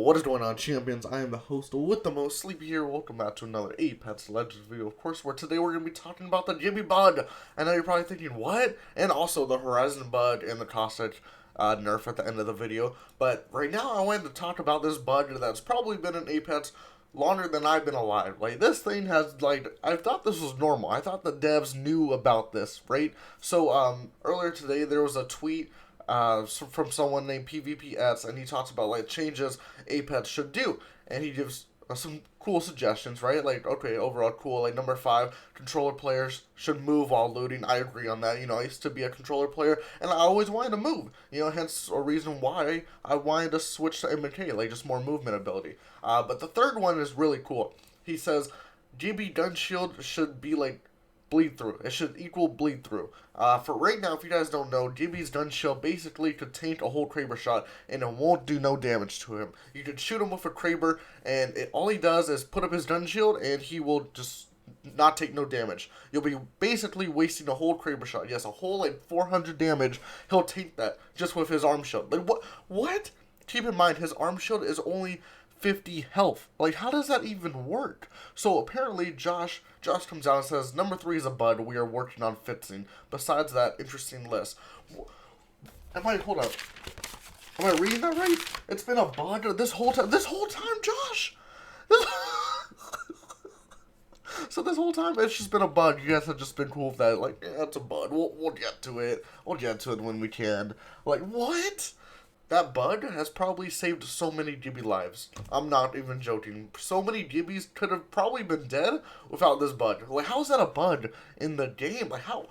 What is going on, champions? I am the host with the most, Sleepy here. Welcome back to another Apex Legends video, of course, where today we're going to be talking about the GIbby bud. I know you're probably thinking, what? And also the Horizon bud and the Caustic nerf at the end of the video. But right now, I wanted to talk about this bud that's probably been in Apex longer than I've been alive. Like, this thing has, I thought this was normal. I thought the devs knew about this, right? So, earlier today, there was a tweet from someone named PvPS, and he talks about changes Apex should do, and he gives some cool suggestions, right? Okay, overall cool. Number 5, controller players should move while looting. I agree on that. I used to be a controller player, and I always wanted to move. Hence a reason why I wanted to switch to MK, just more movement ability. But the third one is really cool. He says GB gun shield should be bleed through. It should equal bleed through. For right now, if you guys don't know, GIbby's gun shield basically could taint a whole Kraber shot, and it won't do no damage to him. You can shoot him with a Kraber, and all he does is put up his gun shield, and he will just not take no damage. You'll be basically wasting a whole Kraber shot. Yes, a whole 400 damage. He'll taint that just with his arm shield. What? Keep in mind, his arm shield is only 50 health. How does that even work? So apparently Josh comes out and says, number 3 is a bud we are working on fixing. Besides that, interesting list. Hold up. Am I reading that right? It's been a bud this whole time, Josh! So this whole time, it's just been a bud. You guys have just been cool with that. Yeah, it's a bud. We'll get to it. We'll get to it when we can. What? That bud has probably saved so many GIbby lives. I'm not even joking. So many GIbbys could have probably been dead without this bud. How is that a bud in the game? How?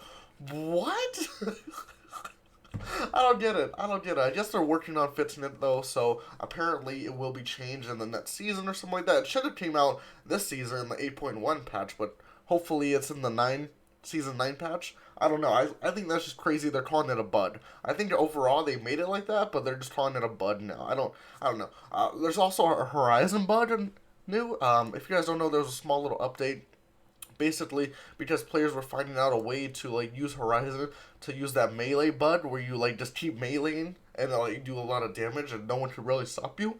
What? I don't get it. I guess they're working on fixing it, though, so apparently it will be changed in the next season or something like that. It should have came out this season in the 8.1 patch, but hopefully it's in the Season 9 patch. I don't know. I think that's just crazy. They're calling it a bud. I think overall they made it like that, but they're just calling it a bud now. I don't know. There's also a Horizon bud new. If you guys don't know, there's a small little update. Basically, because players were finding out a way to use Horizon to use that melee bud where you just keep meleeing and you do a lot of damage and no one could really stop you.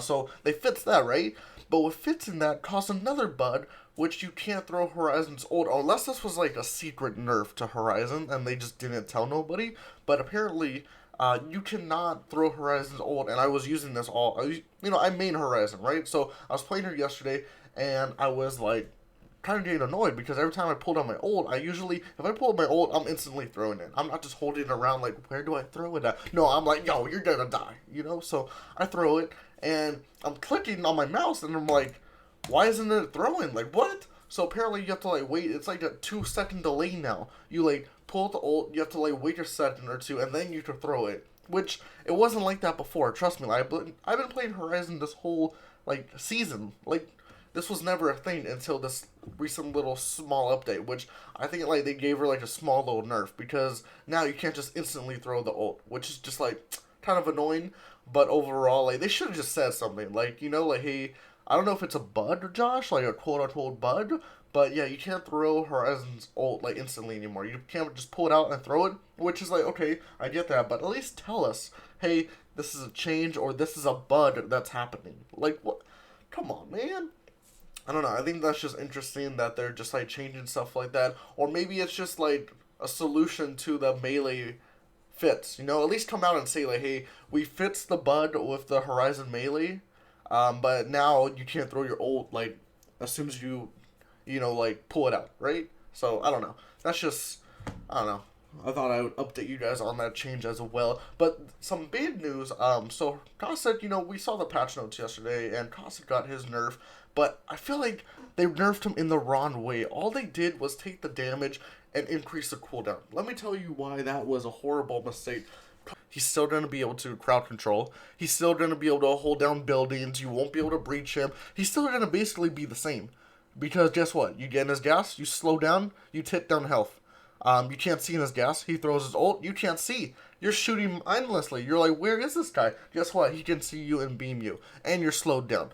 So they fixed that, right? But with fixing that caused another bud, which you can't throw Horizon's ult, unless this was a secret nerf to Horizon and they just didn't tell nobody. But apparently, you cannot throw Horizon's ult, and I was using this I main Horizon, right? So I was playing her yesterday, and I was kind of getting annoyed because every time I pulled out my ult, if I pull out my ult, I'm instantly throwing it. I'm not just holding it around where do I throw it at? No, I'm yo, you're gonna die, So I throw it, and I'm clicking on my mouse, and I'm why isn't it throwing? What? So apparently you have to wait. It's a 2-second delay now. You pull out the ult, you have to wait a second or two, and then you can throw it. Which it wasn't like that before. Trust me. I've been playing Horizon this whole season. This was never a thing until this recent little small update, which I think they gave her a small little nerf, because now you can't just instantly throw the ult, which is just kind of annoying. But overall, they should have just said something hey, I don't know if it's a bud, Josh, a quote-unquote bud, but yeah, you can't throw Horizon's ult, instantly anymore. You can't just pull it out and throw it, which is okay, I get that, but at least tell us, hey, this is a change, or this is a bud that's happening. What? Come on, man. I don't know, I think that's just interesting that they're just, changing stuff like that, or maybe it's just, a solution to the melee fits, at least come out and say, hey, we fixed the bud with the Horizon melee, but now you can't throw your ult, as soon as you pull it out, right? So, I don't know. That's just, I don't know. I thought I would update you guys on that change as well. But some big news, so Caustic, we saw the patch notes yesterday, and Caustic got his nerf, but I feel like they nerfed him in the wrong way. All they did was take the damage and increase the cooldown. Let me tell you why that was a horrible mistake. He's still going to be able to crowd control. He's still going to be able to hold down buildings. You won't be able to breach him. He's still going to basically be the same. Because guess what? You get in his gas, you slow down, you tip down health. You can't see in his gas. He throws his ult, you can't see. You're shooting mindlessly. You're where is this guy? Guess what? He can see you and beam you. And you're slowed down.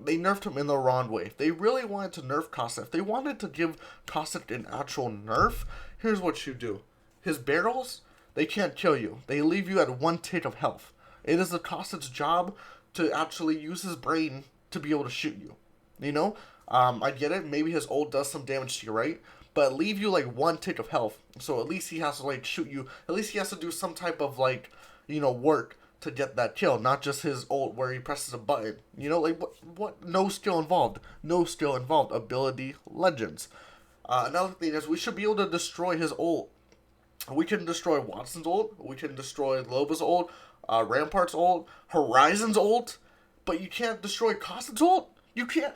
They nerfed him in the wrong way. If they really wanted to nerf Caustic, if they wanted to give Caustic an actual nerf, here's what you do. His barrels, they can't kill you. They leave you at 1 tick of health. It is the Caustic's job to actually use his brain to be able to shoot you. You know, I get it. Maybe his ult does some damage to you, right? But leave you like one tick of health. So at least he has to like shoot you. At least he has to do some type of like, work to get that kill, not just his ult where he presses a button. Like what? No skill involved. No skill involved. Ability legends. Another thing is we should be able to destroy his ult. We can destroy Watson's ult. We can destroy Loba's ult. Rampart's ult. Horizon's ult. But you can't destroy Caustic's ult. You can't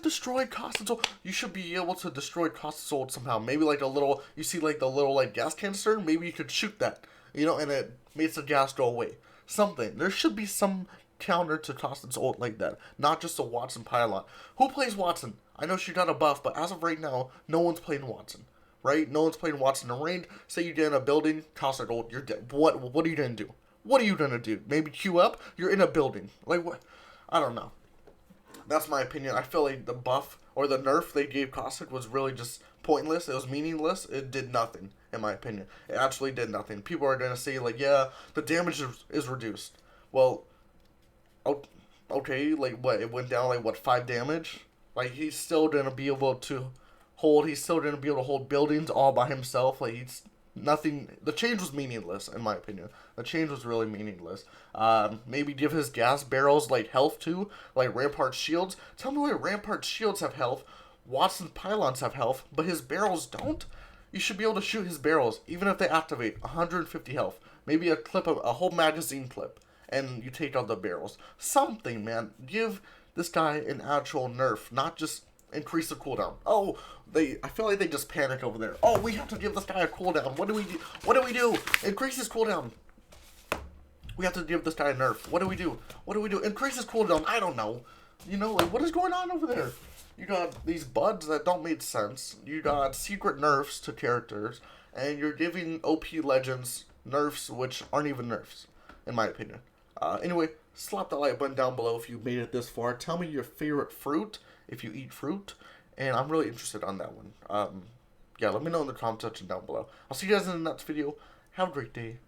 destroy Caustic's ult. You should be able to destroy Caustic's ult somehow. Maybe like a little, you see like the little like gas canister. Maybe you could shoot that. And it makes the gas go away. Something. There should be some counter to Caustic's ult like that. Not just a Watson pylon. Who plays Watson? I know she got a buff, but as of right now, no one's playing Watson. Right? No one's playing Watson in range. Say you get in a building, Caustic ult, you're dead. What are you gonna do? What are you gonna do? Maybe queue up? You're in a building. Like what? I don't know. That's my opinion. I feel like the buff or the nerf they gave Caustic was really just pointless. It was meaningless. It did nothing, in my opinion. It actually did nothing. People are gonna say like, yeah, the damage is reduced. Well, okay, like what? It went down like what, 5 damage? Like he's still gonna be able to hold. He's still gonna be able to hold buildings all by himself. Like he's nothing. The change was meaningless, in my opinion. The change was really meaningless. Maybe give his gas barrels like health too, like Rampart's shields. Tell me why Rampart's shields have health, Watson's pylons have health, but his barrels don't. You should be able to shoot his barrels even if they activate 150 health. Maybe a whole magazine clip, and you take out the barrels. Something, man. Give this guy an actual nerf, not just increase the cooldown. Oh, I feel like they just panic over there. Oh, we have to give this guy a cooldown. What do we do? What do we do? Increase his cooldown. We have to give this guy a nerf. What do we do? What do we do? Increase his cooldown. I don't know. Like what is going on over there? You got these buds that don't make sense. You got secret nerfs to characters, and you're giving OP legends nerfs which aren't even nerfs, in my opinion. Anyway, slap the like button down below if you made it this far. Tell me your favorite fruit if you eat fruit, and I'm really interested on that one. Yeah, let me know in the comment section down below. I'll see you guys in the next video. Have a great day.